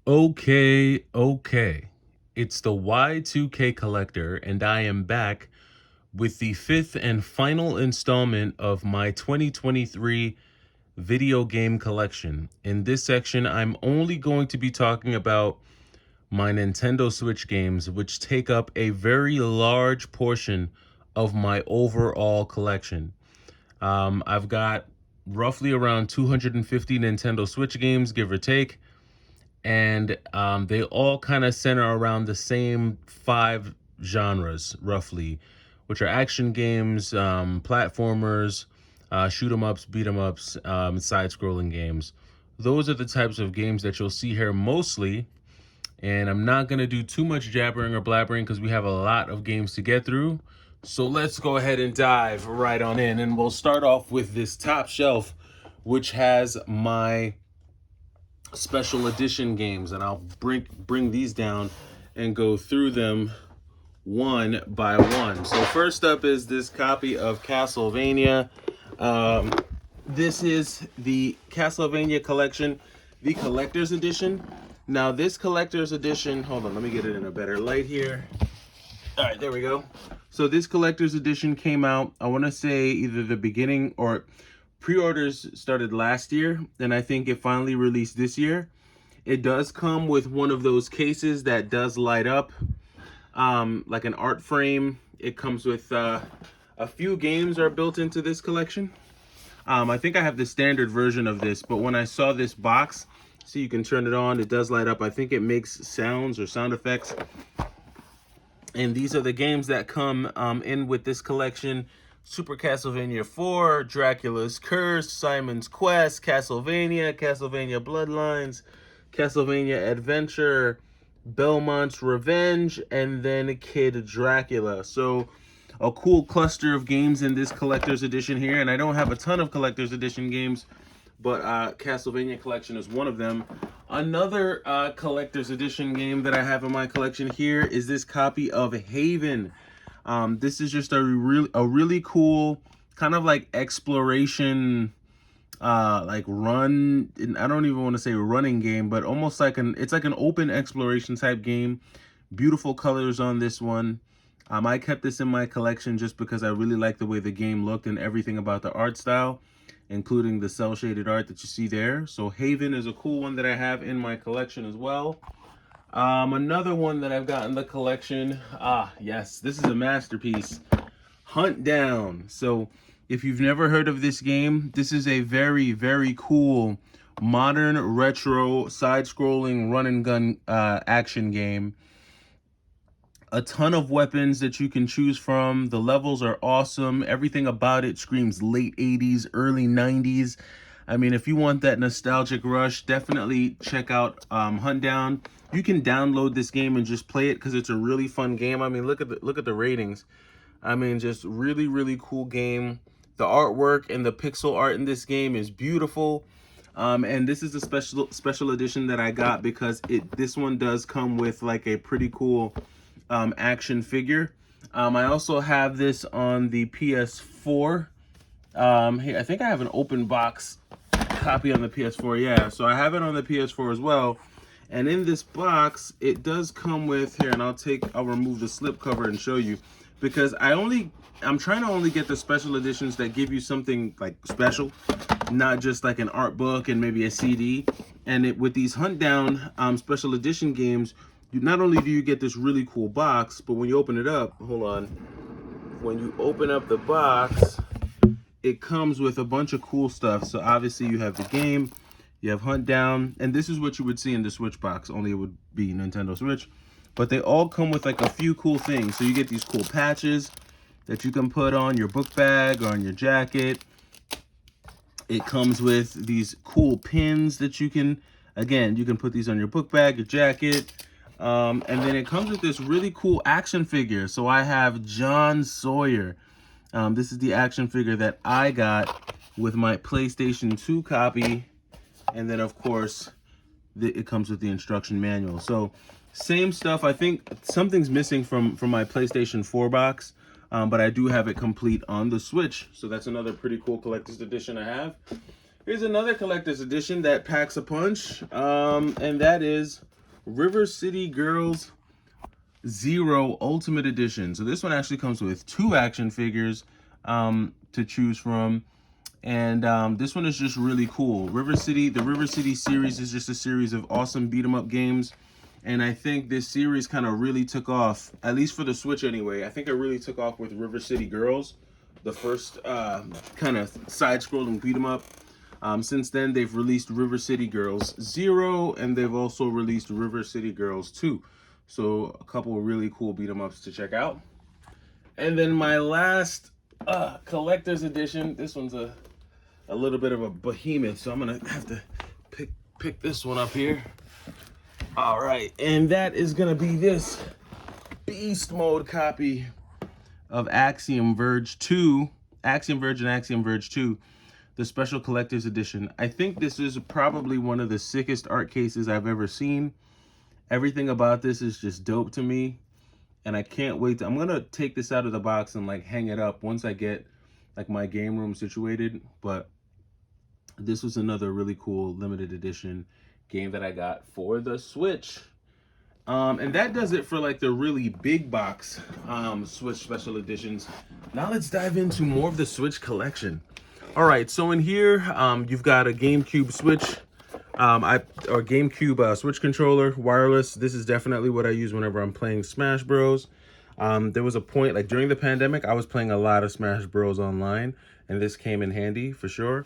Okay. It's the Y2K collector, and I am back with the fifth and final installment of my 2023 video game collection. In this section, I'm only going to be talking about my Nintendo Switch games, which take up a very large portion of my overall collection. I've got roughly around 250 Nintendo Switch games, give or take, and they all kind of center around the same five genres roughly, which are action games, platformers, shoot 'em ups, beat 'em ups, side scrolling games. Those are the types of games that you'll see here mostly. And I'm not going to do too much jabbering or blabbering because we have a lot of games to get through. So let's go ahead and dive right on in. And we'll start off with this top shelf, which has my special edition games, and I'll bring these down and go through them one by one. So first up is this copy of Castlevania. This is the Castlevania collection, the collector's edition. Now this collector's edition, hold on, let me get it in a better light here. All right, there we go. So this collector's edition came out, I want to say either the beginning or pre-orders started last year, and I think it finally released this year. It does come with one of those cases that does light up, like an art frame. It comes with a few games are built into this collection. I think I have the standard version of this, but when I saw this box, see, you can turn it on, it does light up. I think it makes sounds or sound effects. And these are the games that come in with this collection: Super Castlevania 4, Dracula's Curse, Simon's Quest, Castlevania, Castlevania Bloodlines, Castlevania Adventure, Belmont's Revenge, and then Kid Dracula. So a cool cluster of games in this collector's edition here. And I don't have a ton of collector's edition games, but Castlevania collection is one of them. Another collector's edition game that I have in my collection here is this copy of Haven. This is just a really cool kind of like exploration, like run. I don't even want to say running game, but almost like it's like an open exploration type game. Beautiful colors on this one. I kept this in my collection just because I really like the way the game looked and everything about the art style, including the cell shaded art that you see there. So Haven is a cool one that I have in my collection as well. Another one that I've got in the collection, yes, this is a masterpiece, Hunt Down. So if you've never heard of this game, this is a very cool modern retro side-scrolling run and gun action game. A ton of weapons that you can choose from. The levels are awesome. Everything about it screams late 80s, early 90s. I mean, if you want that nostalgic rush, definitely check out Hunt Down. You can download this game and just play it because it's a really fun game. I mean, look at the ratings. I mean, just really cool game. The artwork and the pixel art in this game is beautiful. And this is a special edition that I got because this one does come with like a pretty cool action figure. I also have this on the PS4. Hey, I think I have an open box copy on the PS4. Yeah, so I have it on the PS4 as well. And in this box, it does come with here, and I'll remove the slip cover and show you, because I'm trying to only get the special editions that give you something like special, not just like an art book and maybe a CD. And with these Hunt Down special edition games, not only do you get this really cool box, but when you open it up, hold on, when you open up the box, it comes with a bunch of cool stuff. So obviously you have the game, you have Hunt Down, and this is what you would see in the Switch box, only it would be Nintendo Switch. But they all come with like a few cool things. So you get these cool patches that you can put on your book bag or on your jacket. It comes with these cool pins that you can put these on your book bag, your jacket. And then it comes with this really cool action figure. So I have John Sawyer. This is the action figure that I got with my PlayStation 2 copy. And then, of course, it comes with the instruction manual. So same stuff. I think something's missing from my PlayStation 4 box, but I do have it complete on the Switch. So that's another pretty cool collector's edition I have. Here's another collector's edition that packs a punch, and that is River City Girls Zero Ultimate Edition. So this one actually comes with 2 action figures to choose from. And this one is just really cool. The River City series is just a series of awesome beat 'em up games. And I think this series kind of really took off, at least for the Switch anyway. I think it really took off with River City Girls, the first kind of side-scrolling beat 'em up. Since then, they've released River City Girls Zero, and they've also released River City Girls 2. So a couple of really cool beat 'em ups to check out. And then my last collector's edition. This one's a little bit of a behemoth, so I'm gonna have to pick this one up here. All right, and that is gonna be this beast mode copy of Axiom Verge 2, Axiom Verge and Axiom Verge 2, the special collector's edition. I think this is probably one of the sickest art cases I've ever seen. Everything about this is just dope to me, and I can't wait to, I'm gonna take this out of the box and like hang it up once I get like my game room situated. But this was another really cool limited edition game that I got for the Switch. And that does it for like the really big box Switch special editions. Now let's dive into more of the Switch collection. All right, so in here, you've got a GameCube Switch, or GameCube Switch controller, wireless. This is definitely what I use whenever I'm playing Smash Bros. There was a point, like during the pandemic, I was playing a lot of Smash Bros online, and this came in handy for sure.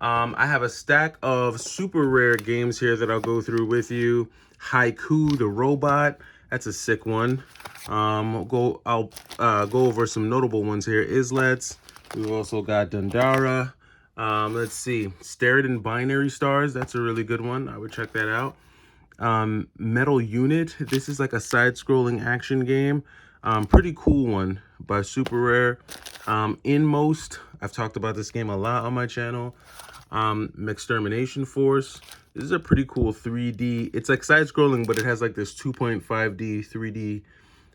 I have a stack of super rare games here that I'll go through with you. Haiku the Robot, that's a sick one. I'll go over some notable ones here. Islets. We've also got Dundara. Let's see, Stared in Binary Stars. That's a really good one. I would check that out. Metal Unit. This is like a side-scrolling action game. Pretty cool one by Super Rare. Inmost. I've talked about this game a lot on my channel. Extermination Force. This is a pretty cool 3D. It's like side-scrolling, but it has like this 2.5D 3D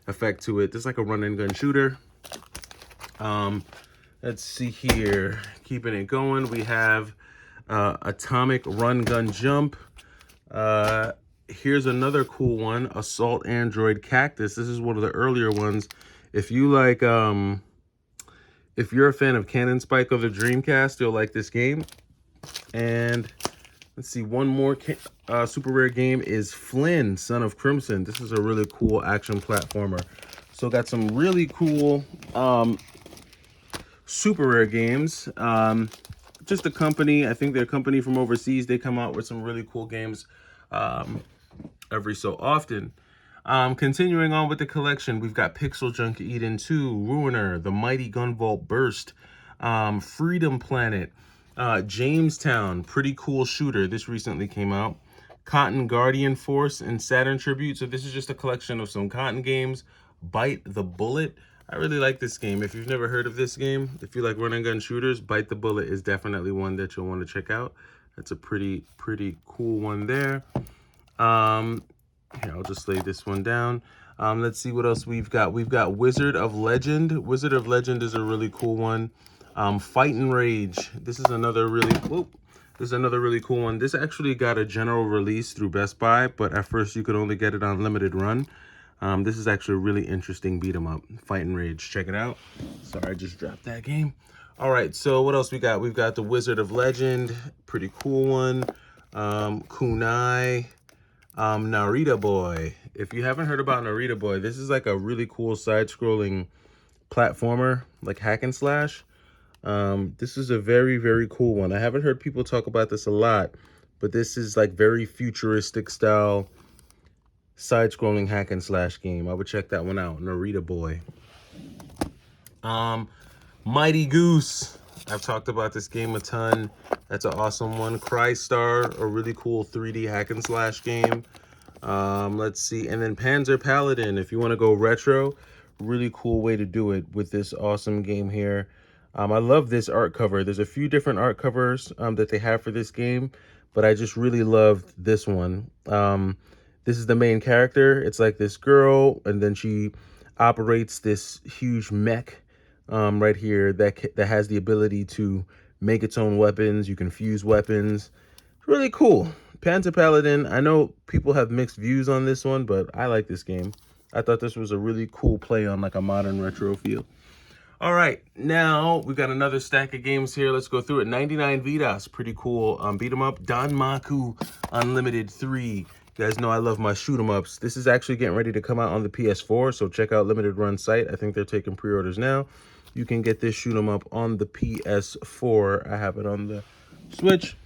effect to it. This is like a run-and-gun shooter. Let's see here. Keeping it going, we have Atomic Run Gun Jump. Here's another cool one, Assault Android Cactus. This is one of the earlier ones. If you like, if you're a fan of Cannon Spike of the Dreamcast, you'll like this game. And let's see, one more super rare game is Flynn, Son of Crimson. This is a really cool action platformer. So got some really cool super rare games. Just a company, I think they're a company from overseas. They come out with some really cool games every so often. Continuing on with the collection, we've got Pixel Junk Eden 2, Ruiner, The Mighty Gunvolt Burst, Freedom Planet, Jamestown, pretty cool shooter. This recently came out. Cotton Guardian Force and Saturn Tribute. So this is just a collection of some Cotton games. Bite the Bullet. I really like this game. If you've never heard of this game, if you like run and gun shooters, Bite the Bullet is definitely one that you'll want to check out. That's a pretty cool one there. Here, I'll just lay this one down. Let's see what else we've got. We've got Wizard of Legend. Wizard of Legend is a really cool one. Fight and Rage. This is another really cool one. This actually got a general release through Best Buy, but at first you could only get it on limited run. This is actually a really interesting beat 'em up. Fight and Rage. Check it out. Sorry, I just dropped that game. All right, so what else we got? We've got the Wizard of Legend. Pretty cool one. Kunai. Narita Boy. If you haven't heard about Narita Boy, this is like a really cool side-scrolling platformer, like hack and slash. This is a very cool one. I haven't heard people talk about this a lot, but this is like very futuristic style side-scrolling hack and slash game. I would check that one out. Narita Boy. Mighty Goose. I've talked about this game a ton. That's an awesome one. Crystar, a really cool 3D hack and slash game. Let's see. And then Panzer Paladin, if you want to go retro, really cool way to do it with this awesome game here. I love this art cover. There's a few different art covers that they have for this game, but I just really loved this one. This is the main character. It's like this girl, and then she operates this huge mech right here that has the ability to make its own weapons. You can fuse weapons. It's really cool. Panther Paladin, I know people have mixed views on this one, but I like this game. I thought this was a really cool play on like a modern retro feel. All right, now we got another stack of games here. Let's go through it. 99 Vidas, pretty cool. Beat 'em up. Danmaku Unlimited 3. You guys know I love my shoot 'em ups. This is actually getting ready to come out on the PS4, so check out Limited Run site. I think they're taking pre-orders now. You can get this shoot 'em up on the PS4. I have it on the Switch.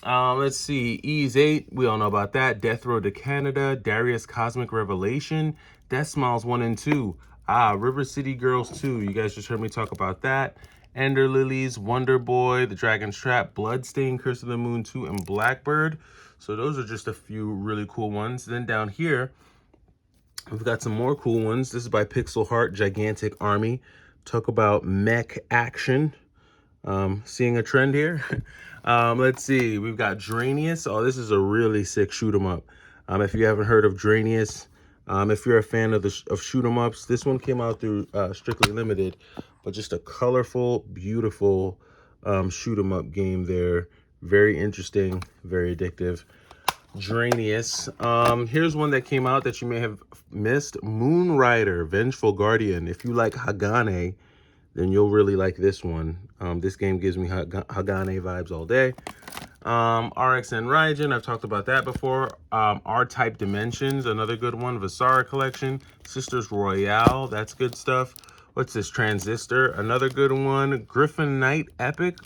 Let's see, Ease 8, we all know about that. Death Road to Canada, Darius Cosmic Revelation, Death Smiles 1 and 2. River City Girls 2, you guys just heard me talk about that. Ender Lilies, Wonder Boy, The Dragon's Trap, Bloodstain, Curse of the Moon 2, and Blackbird. So those are just a few really cool ones. Then down here, we've got some more cool ones. This is by Pixel Heart, Gigantic Army. Talk about mech action. Seeing a trend here. Let's see, we've got Dranius. Oh, this is a really sick shoot 'em up. If you haven't heard of Dranius, if you're a fan of shoot 'em ups, this one came out through Strictly Limited, but just a colorful, beautiful shoot 'em up game there. Very interesting, very addictive. Dranius. Here's one that came out that you may have missed. Moon Rider, Vengeful Guardian. If you like Hagane, then you'll really like this one. This game gives me Hagane vibes all day. RXN Raijin, I've talked about that before. R-Type Dimensions, another good one. Visara Collection. Sisters Royale, that's good stuff. What's this? Transistor, another good one. Griffin Knight Epic.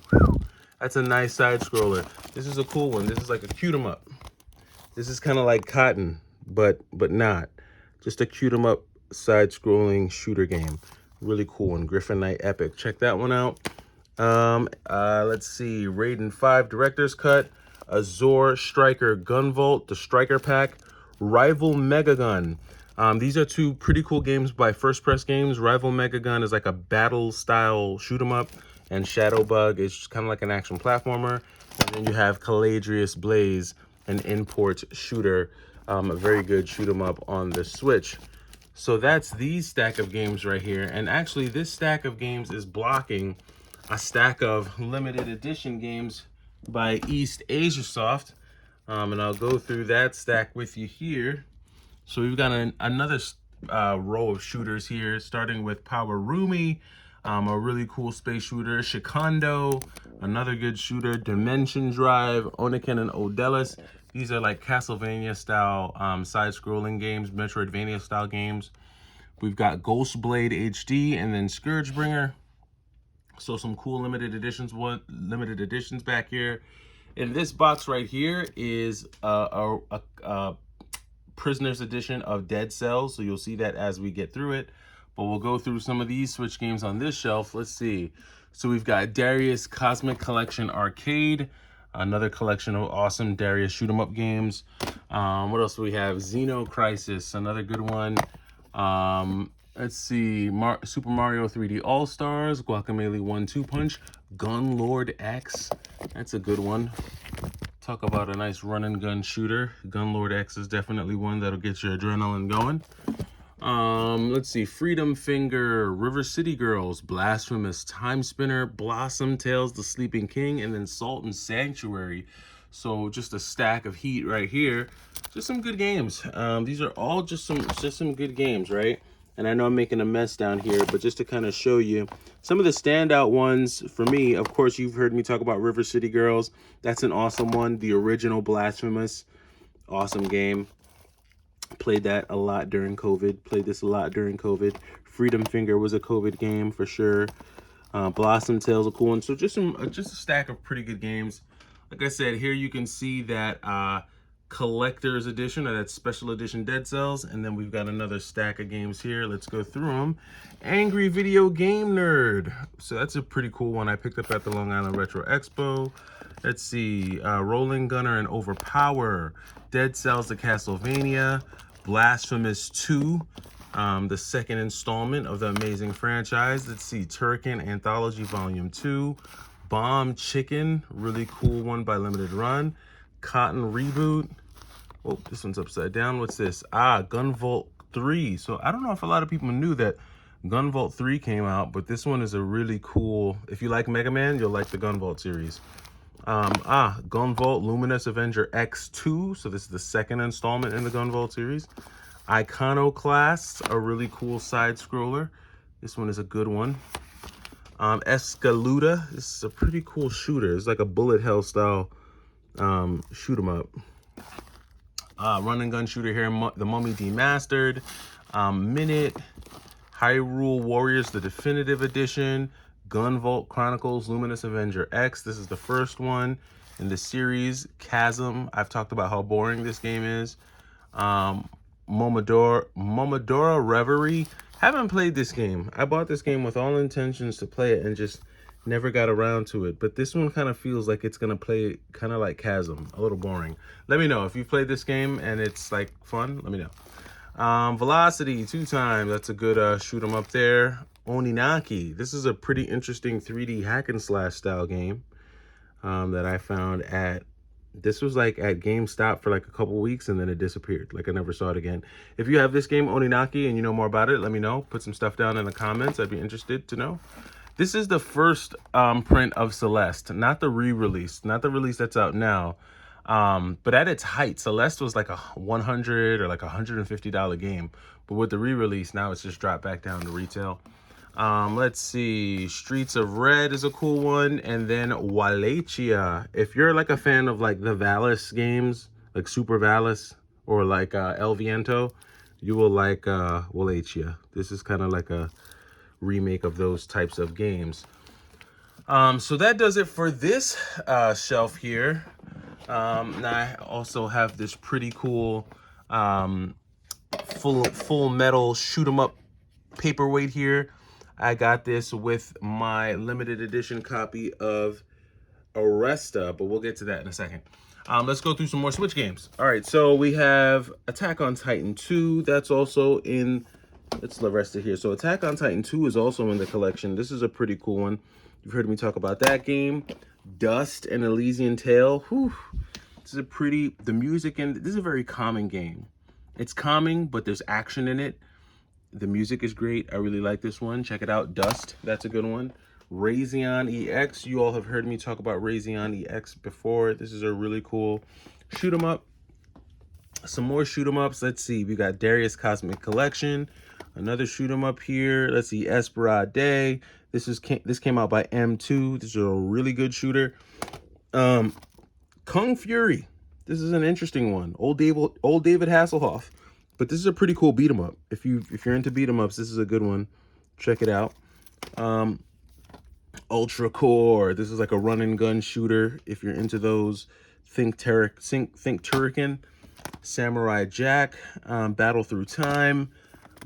That's a nice side scroller. This is a cool one. This is like a cute 'em up. This is kind of like Cotton, but not. Just a cute 'em up side scrolling shooter game. Really cool one. Griffin Knight Epic. Check that one out. Let's see. Raiden 5 Director's Cut. Azor Striker Gunvolt, the Striker Pack. Rival Mega Gun. These are two pretty cool games by First Press Games. Rival Mega Gun is like a battle style shoot 'em up, and Shadowbug is kind of like an action platformer. And then you have Caladrius Blaze, an import shooter. A very good shoot 'em up on the Switch. So that's these stack of games right here. And actually this stack of games is blocking a stack of limited edition games by East Asia Soft. And I'll go through that stack with you here. So we've got another row of shooters here, starting with Power Rumi, a really cool space shooter. Shikondo, another good shooter. Dimension Drive, Oniken and Odelis. These are like Castlevania style side-scrolling games, Metroidvania style games. We've got Ghost Blade HD and then Scourgebringer. So some cool limited editions back here. In this box right here is a Prisoner's Edition of Dead Cells. So you'll see that as we get through it. But we'll go through some of these Switch games on this shelf. Let's see. So we've got Darius Cosmic Collection Arcade. Another collection of awesome Darius shoot 'em up games. What else do we have? Xeno Crisis, another good one. Let's see, Super Mario 3D All-Stars, Guacamelee 1-2 Punch, Gunlord X, that's a good one. Talk about a nice run and gun shooter. Gunlord X is definitely one that'll get your adrenaline going. Let's see, Freedom Finger, River City Girls, Blasphemous, Time Spinner, Blossom Tales, The Sleeping King, and then Salt and Sanctuary. So just a stack of heat right here. Just some good games. These are all just some good games, right? And I know I'm making a mess down here, but just to kind of show you some of the standout ones for me, of course, you've heard me talk about River City Girls. That's an awesome one. The original Blasphemous, awesome game. Played that a lot during COVID. Played this a lot during COVID. Freedom Finger was a COVID game for sure. Blossom Tales, a cool one. So just a stack of pretty good games. Like I said, here you can see that collector's edition, or that special edition Dead Cells, and then we've got another stack of games here. Let's go through them. Angry Video Game Nerd. So that's a pretty cool one I picked up at the Long Island Retro Expo. Let's see, Rolling Gunner and Overpower, Dead Cells to Castlevania, Blasphemous 2, the second installment of the amazing franchise. Let's see, Turrican Anthology Volume 2, Bomb Chicken, really cool one by Limited Run, Cotton Reboot. Oh, this one's upside down. What's this? Gunvolt 3. So I don't know if a lot of people knew that Gunvolt 3 came out, but this one is a really cool, if you like Mega Man, you'll like the Gunvolt series. Gunvolt Luminous Avenger X2, so this is the second installment in the Gunvolt series. Iconoclast, a really cool side scroller. This one is a good one. Escaluda, this is a pretty cool shooter. It's like a bullet hell style shoot 'em up. Run and gun shooter here, the Mummy Demastered. Minute, Hyrule Warriors, the definitive edition. Gunvolt Chronicles Luminous Avenger X. This is the first one in the series. Chasm, I've talked about how boring this game is. Momodora Reverie. Haven't played this game. I bought this game with all intentions to play it and just never got around to it. But this one kind of feels like it's going to play kind of like Chasm. A little boring. Let me know if you played this game and it's like fun. Let me know. Velocity 2 times. That's a good shoot 'em up there. Oninaki. This is a pretty interesting 3D hack and slash style game that I found at, this was like at GameStop for like a couple weeks and then it disappeared. Like I never saw it again. If you have this game, Oninaki, and you know more about it, let me know. Put some stuff down in the comments. I'd be interested to know. This is the first print of Celeste, not the re-release, not the release that's out now. But at its height, Celeste was like a $100 or like $150 game. But with the re-release, now it's just dropped back down to retail. Let's see. Streets of Red is a cool one. And then Wallachia. If you're like a fan of like the Valis games, like Super Valis or like El Viento, you will like Wallachia. This is kind of like a remake of those types of games. So that does it for this shelf here. Now I also have this pretty cool full metal shoot 'em up paperweight here. I got this with my limited edition copy of Arresta, but we'll get to that in a second. Let's go through some more Switch games. All right, so we have Attack on Titan 2. That's also in, let's rest it here. So Attack on Titan 2 is also in the collection. This is a pretty cool one. You've heard me talk about that game. Dust and Elysian Tale. Whew. This is a pretty, the music in, this is a very calming game. It's calming, but there's action in it. The music is great. I really like this one. Check it out. Dust. That's a good one. Raytheon EX. You all have heard me talk about Raytheon EX before. This is a really cool shoot 'em up. Some more shoot 'em ups. Let's see. We got Darius Cosmic Collection. Another shoot 'em up here. Let's see. Esperad Day. This came out by M2. This is a really good shooter. Kung Fury. This is an interesting one. Old David Hasselhoff. But this is a pretty cool beat 'em up. If you're into beat 'em ups, this is a good one. Check it out. Ultra Core. This is like a run and gun shooter. If you're into those, think Turrican. Samurai Jack. Battle Through Time.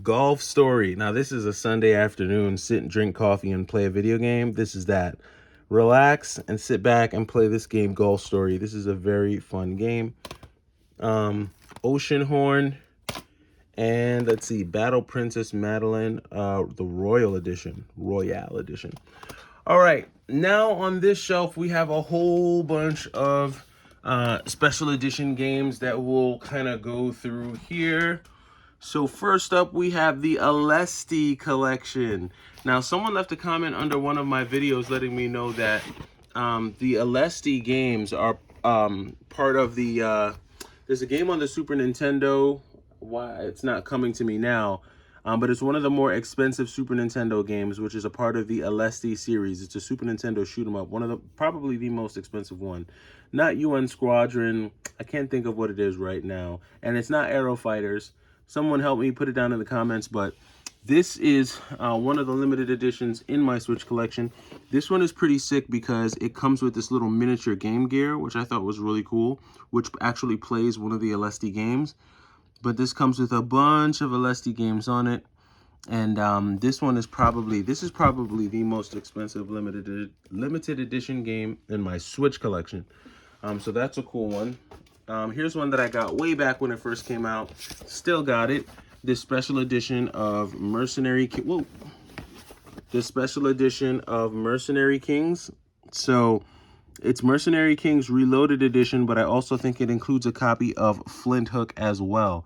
Golf Story. Now this is a Sunday afternoon. Sit and drink coffee and play a video game. This is that. Relax and sit back and play this game, Golf Story. This is a very fun game. Ocean Horn. And let's see, Battle Princess Madeline, the Royale Edition. All right, now on this shelf, we have a whole bunch of special edition games that we'll kind of go through here. So first up, we have the Alesti collection. Now, someone left a comment under one of my videos letting me know that the Alesti games are part of the, there's a game on the Super Nintendo. Why it's not coming to me now, but it's one of the more expensive Super Nintendo games, which is a part of the Alesti series. It's a Super Nintendo shoot 'em up, one of the, probably the most expensive one. Not UN Squadron, I can't think of what it is right now, and it's not Aero Fighters. Someone help me put it down in the comments, but this is one of the limited editions in my Switch collection. This one is pretty sick because it comes with this little miniature Game Gear, which I thought was really cool, which actually plays one of the Alesti games. But this comes with a bunch of Alesti games on it. And this is probably the most expensive limited edition game in my Switch collection. So that's a cool one. Here's one that I got way back when it first came out. Still got it. This special edition of Mercenary Kings. So it's Mercenary Kings Reloaded Edition, but I also think it includes a copy of Flint Hook as well.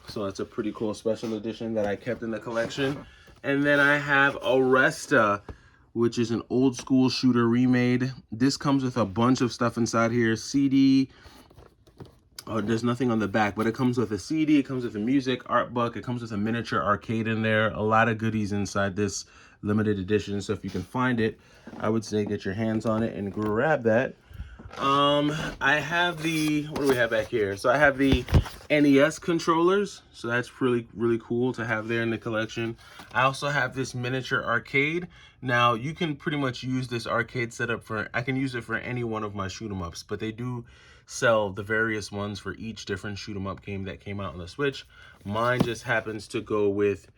So that's a pretty cool special edition that I kept in the collection. And then I have Arresta, which is an old school shooter remade. This comes with a bunch of stuff inside here. CD. Oh, there's nothing on the back, but it comes with a CD, it comes with a music, art book, it comes with a miniature arcade in there. A lot of goodies inside this limited edition. So if you can find it, I would say get your hands on it and grab that. I have the, what do we have back here? So I have the NES controllers. So that's really cool to have there in the collection. I also have this miniature arcade. Now you can pretty much use this arcade setup for, I can use it for any one of my shoot 'em ups, but they do sell the various ones for each different shoot 'em up game that came out on the Switch. Mine just happens to go with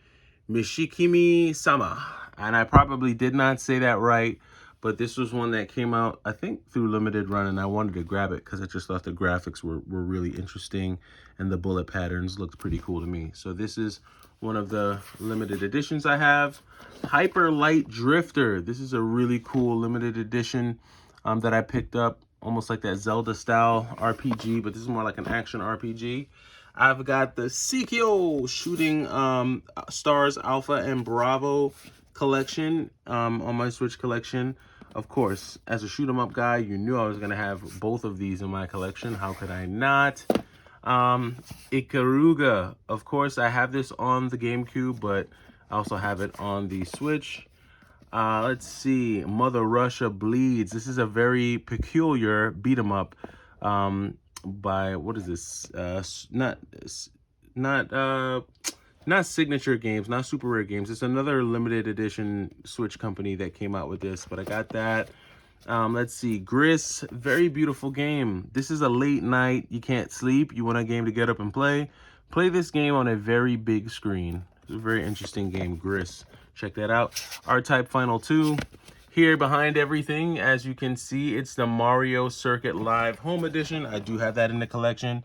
Mishikimi Sama. And I probably did not say that right, but this was one that came out, I think, through limited run, and I wanted to grab it because I just thought the graphics were really interesting and the bullet patterns looked pretty cool to me. So this is one of the limited editions I have. Hyper Light Drifter. This is a really cool limited edition that I picked up, almost like that Zelda style RPG, but this is more like an action RPG. I've got the Sikyo Shooting Stars Alpha and Bravo collection on my Switch collection. Of course, as a shoot 'em up guy, you knew I was gonna have both of these in my collection. How could I not? Ikaruga. Of course, I have this on the GameCube, but I also have it on the Switch. Let's see, Mother Russia Bleeds. This is a very peculiar beat 'em up by, what is this? Not Signature Games, not Super Rare Games. It's another limited edition Switch company that came out with this, but I got that. Let's see, Gris, very beautiful game. This is a late night, you can't sleep, you want a game to get up and play. Play this game on a very big screen. It's a very interesting game, Gris. Check that out. R-Type Final 2. Here behind everything, as you can see, it's the Mario Circuit Live Home Edition. I do have that in the collection.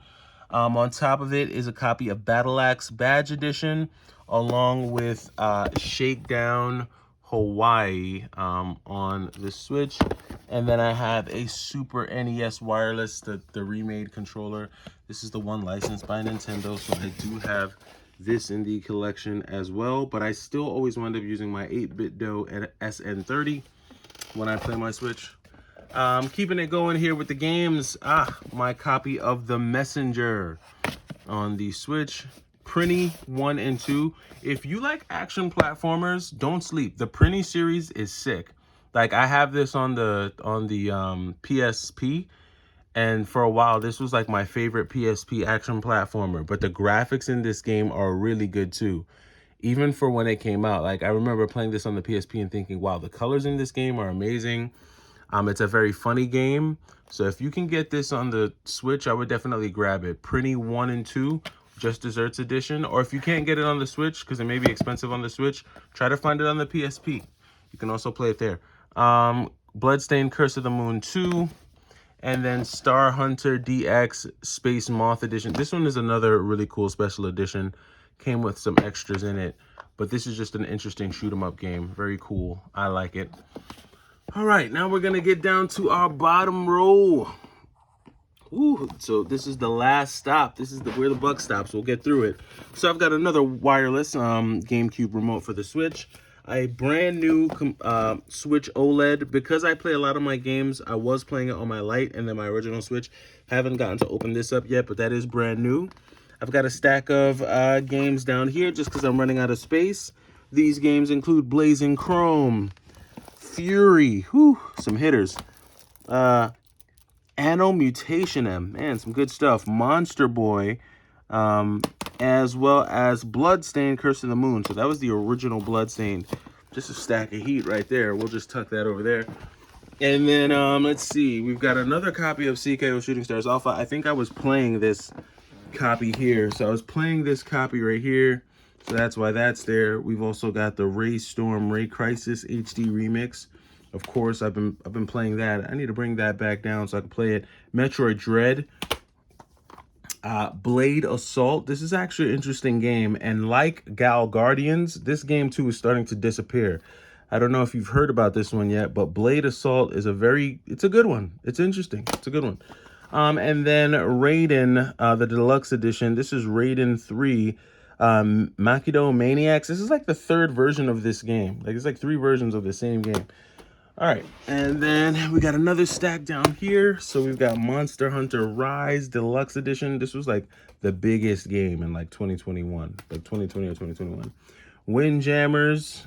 On top of it is a copy of Battle Axe Badge Edition, along with Shakedown Hawaii on the Switch. And then I have a Super NES Wireless, the remade controller. This is the one licensed by Nintendo, so I do have this in the collection as well. But I still always wind up using my 8BitDo at SN30 when I play my Switch. Keeping it going here with the games. My copy of The Messenger on the Switch. Prinny 1 and 2. If you like action platformers, don't sleep. The Prinny series is sick. Like, I have this on the PSP, and for a while this was like my favorite PSP action platformer. But the graphics in this game are really good too, even for when it came out. Like, I remember playing this on the PSP and thinking, wow, the colors in this game are amazing. It's a very funny game. So if you can get this on the Switch, I would definitely grab it. Prinny 1 and 2, Just Desserts Edition. Or if you can't get it on the Switch, because it may be expensive on the Switch, try to find it on the PSP. You can also play it there. Bloodstained Curse of the Moon 2. And then Star Hunter DX Space Moth Edition. This one is another really cool special edition. Came with some extras in it. But this is just an interesting shoot 'em up game. Very cool. I like it. All right, now we're gonna get down to our bottom row. Ooh, so this is the last stop. This is where the buck stops. We'll get through it. So I've got another wireless GameCube remote for the Switch. A brand new Switch OLED. Because I play a lot of my games, I was playing it on my Lite and then my original Switch. Haven't gotten to open this up yet, but that is brand new. I've got a stack of games down here just because I'm running out of space. These games include Blazing Chrome, Fury, some hitters. Anno Mutation M, man, some good stuff. Monster Boy, as well as Bloodstained Curse of the Moon. So that was the original Bloodstained. Just a stack of heat right there. We'll just tuck that over there. And then, let's see. We've got another copy of CKO Shooting Stars Alpha. I think I was playing this copy here. So I was playing this copy right here. So that's why that's there. We've also got the Ray Storm Ray Crisis HD remix. Of course, I've been playing that. I need to bring that back down so I can play it. Metroid Dread, Blade Assault. This is actually an interesting game, and like Gal Guardians, this game too is starting to disappear. I don't know if you've heard about this one yet, but Blade Assault is it's a good one. It's interesting. It's a good one. And then Raiden, the deluxe edition. This is Raiden 3. Makido Maniacs. This is like the third version of this game. Like, it's like 3 versions of the same game. All right, and then we got another stack down here. So we've got Monster Hunter Rise Deluxe Edition. This was like the biggest game in like 2021, like 2020 or 2021. Windjammers,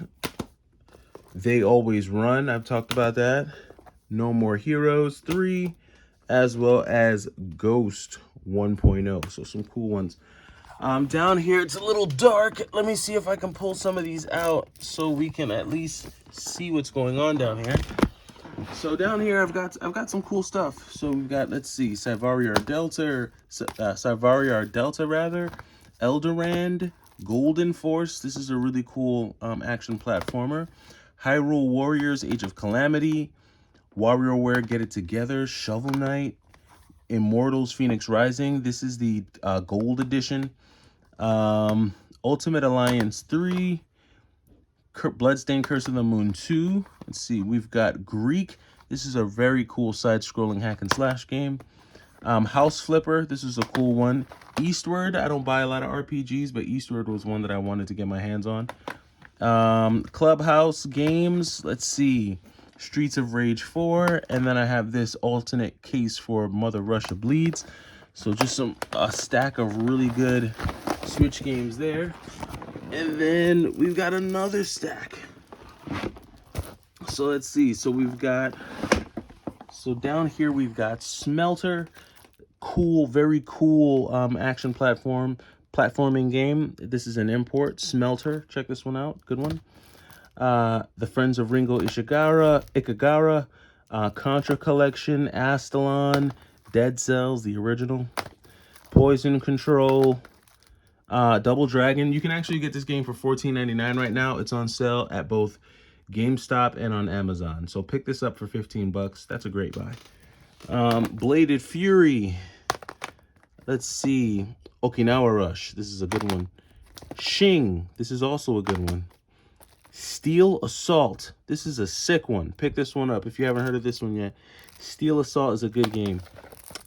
They Always Run. I've talked about that. No More Heroes 3, as well as Ghost 1.0. So some cool ones. Down here, it's a little dark. Let me see if I can pull some of these out so we can at least see what's going on down here. So down here, I've got some cool stuff. So we've got, let's see, Savaria Delta rather, Eldorand, Golden Force. This is a really cool action platformer. Hyrule Warriors, Age of Calamity, WarioWare Get It Together, Shovel Knight, Immortals Phoenix Rising. This is the gold edition. Ultimate Alliance 3, Bloodstained Curse of the Moon 2. Let's see, we've got Greek. This is a very cool side-scrolling hack and slash game. House Flipper, this is a cool one. Eastward, I don't buy a lot of RPGs, but Eastward was one that I wanted to get my hands on. Clubhouse Games, let's see, Streets of Rage 4, and then I have this alternate case for Mother Russia Bleeds. So just a stack of really good Switch games there. And then we've got another stack. So let's see. So down here we've got Smelter. Cool, very cool action platforming game. This is an import, Smelter. Check this one out. Good one. The Friends of Ringo Ikagara, Contra Collection, Astalon, Dead Cells, the original, Poison Control, Double Dragon. You can actually get this game for $14.99 right now. It's on sale at both GameStop and on Amazon. So pick this up for 15 bucks. That's a great buy. Bladed Fury. Let's see. Okinawa Rush. This is a good one. Shing. This is also a good one. Steel Assault. This is a sick one. Pick this one up if you haven't heard of this one yet. Steel Assault is a good game.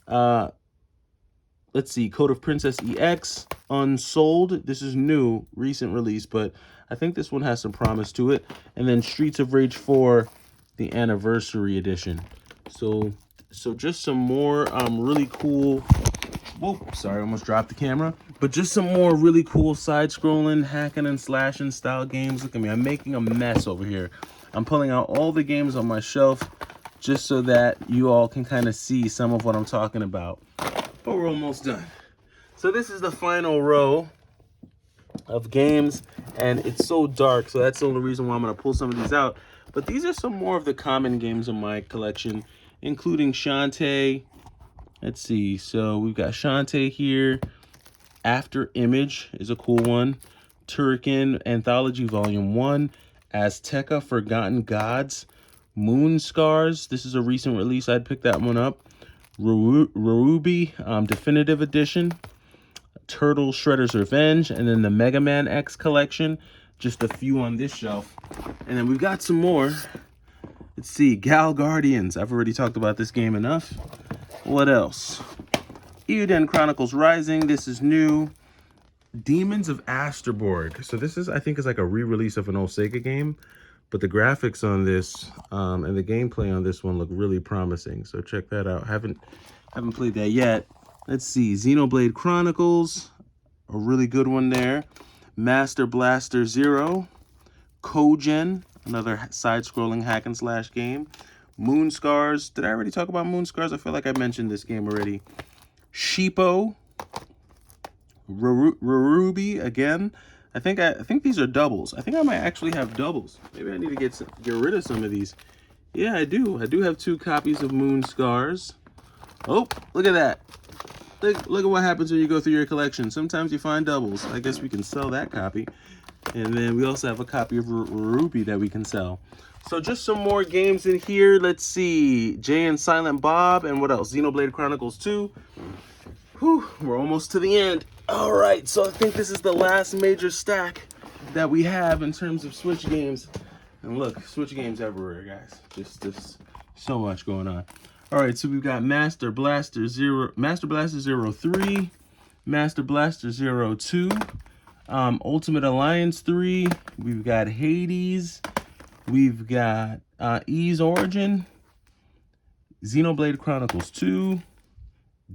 Let's see. Code of Princess EX. Unsold. This is new, recent release, but I think this one has some promise to it. And then Streets of Rage 4, the Anniversary Edition. So just some more really cool... Whoa, sorry, almost dropped the camera. But just some more really cool side-scrolling, hacking and slashing style games. Look at me, I'm making a mess over here. I'm pulling out all the games on my shelf just so that you all can kind of see some of what I'm talking about. But we're almost done. So this is the final row of games, and it's so dark, so that's the only reason why I'm going to pull some of these out. But these are some more of the common games in my collection, including Shantae. Let's see, so we've got Shantae here. After Image is a cool one. Turrican Anthology Volume 1. Azteca Forgotten Gods. Moon Scars. This is a recent release. I'd pick that one up. Ruby Definitive Edition. Turtle Shredder's Revenge. And then the Mega Man X collection. Just a few on this shelf. And then we've got some more. Let's see, Gal Guardians. I've already talked about this game enough. What else? Eiyuden Chronicles Rising. This is new. Demons of Asterborg. So this is, I think, is like a re-release of an old Sega game, but the graphics on this and the gameplay on this one look really promising. So check that out. Haven't played that yet. Let's see. Xenoblade Chronicles, a really good one there. Master Blaster Zero. Kogen, another side-scrolling hack and slash game. Moon Scars. Did I already talk about Moon Scars? I feel like I mentioned this game already. Sheepo. Ruby again. I think these are doubles. I think I might actually have doubles. Maybe I need to get rid of some of these. Yeah, I do. I do have 2 copies of Moon Scars. Oh, look at that. Look at what happens when you go through your collection. Sometimes you find doubles. I guess we can sell that copy. And then we also have a copy of Ruby that we can sell. So just some more games in here. Let's see. Jay and Silent Bob. And what else? Xenoblade Chronicles 2. Whew, we're almost to the end. All right, so I think this is the last major stack that we have in terms of Switch games. And look, Switch games everywhere, guys. Just so much going on. All right, so we've got Master Blaster Zero 3, Master Blaster Zero 2, Ultimate Alliance 3. We've got Hades. We've got Ease Origin. Xenoblade Chronicles 2.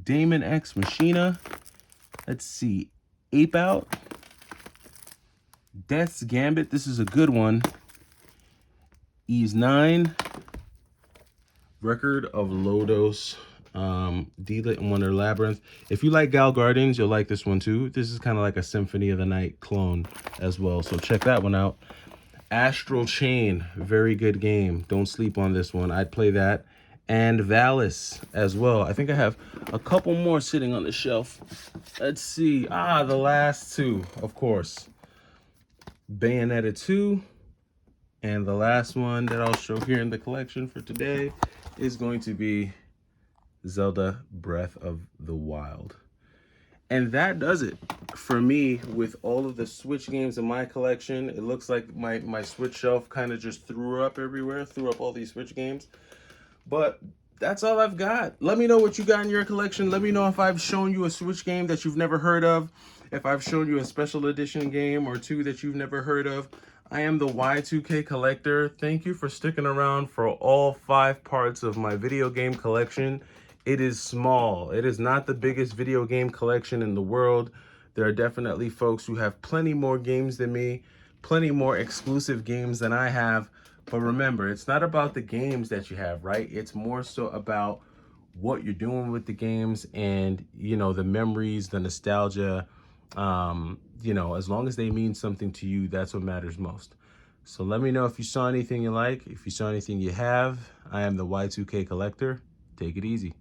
Damon X Machina. Let's see. Ape Out. Death's Gambit. This is a good one. Ease 9. Record of Lodos. D-Lit and Wonder Labyrinth. If you like Gal Guardians, you'll like this one too. This is kind of like a Symphony of the Night clone as well, so check that one out. Astral Chain, very good game. Don't sleep on this one. I'd play that. And Valis as well. I think I have a couple more sitting on the shelf. Let's see. The last two, of course. Bayonetta 2. And the last one that I'll show here in the collection for today is going to be Zelda Breath of the Wild. And that does it for me with all of the Switch games in my collection. It looks like my Switch shelf kind of just threw up everywhere, threw up all these Switch games. But that's all I've got. Let me know what you got in your collection. Let me know if I've shown you a Switch game that you've never heard of. If I've shown you a special edition game or two that you've never heard of. I am the Y2K Collector. Thank you for sticking around for all 5 parts of my video game collection. It is small. It is not the biggest video game collection in the world. There are definitely folks who have plenty more games than me, plenty more exclusive games than I have. But remember, it's not about the games that you have, right? It's more so about what you're doing with the games and, you know, the memories, the nostalgia. You know, as long as they mean something to you, that's what matters most. So let me know if you saw anything you like, if you saw anything you have. I am the Y2K Collector. Take it easy.